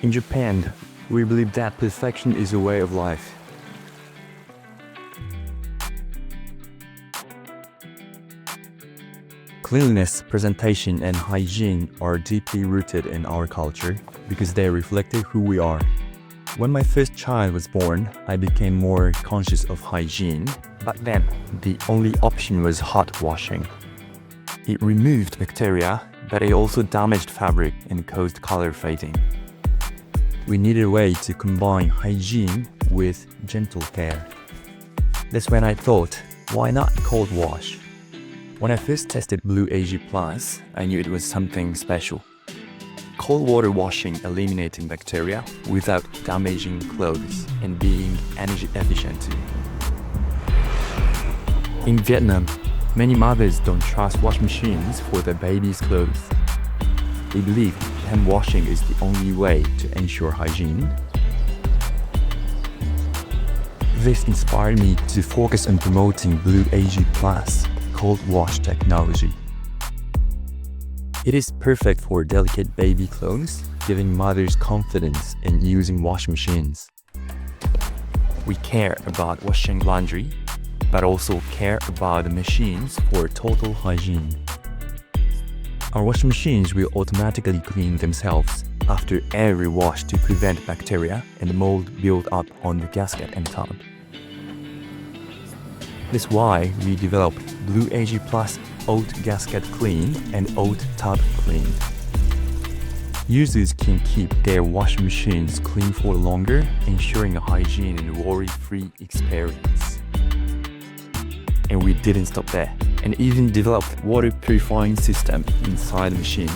In Japan, we believe that perfection is a way of life. Cleanliness, presentation, and hygiene are deeply rooted in our culture because they reflect who we are. When my first child was born, I became more conscious of hygiene. Back then, the only option was hot washing. It removed bacteria, but it also damaged fabric and caused color fading. We needed a way to combine hygiene with gentle care. That's when I thought, why not cold wash? When I first tested Blue AG Plus, I knew it was something special. Cold water washing eliminating bacteria without damaging clothes and being energy efficient. In Vietnam, many mothers don't trust wash machines for their baby's clothes. They believe hand washing is the only way to ensure hygiene. This inspired me to focus on promoting Blue AG Plus cold wash technology. It is perfect for delicate baby clothes, giving mothers confidence in using wash machines. We care about washing laundry, but also care about the machines for total hygiene. Our washing machines will automatically clean themselves after every wash to prevent bacteria and mold build up on the gasket and tub. That's why we developed Blue AG Plus Oat Gasket Clean and Oat Tub Clean. Users can keep their washing machines clean for longer, ensuring a hygiene and worry-free experience. And we didn't stop there, and even developed water purifying system inside the machine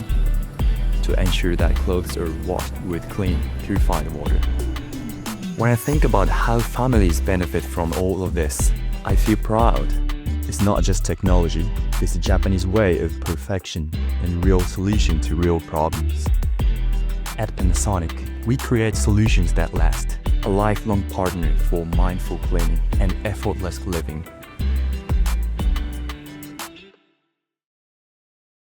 to ensure that clothes are washed with clean, purified water. When I think about how families benefit from all of this, I feel proud. It's not just technology, it's the Japanese way of perfection and real solution to real problems. At Panasonic, we create solutions that last, a lifelong partner for mindful cleaning and effortless living.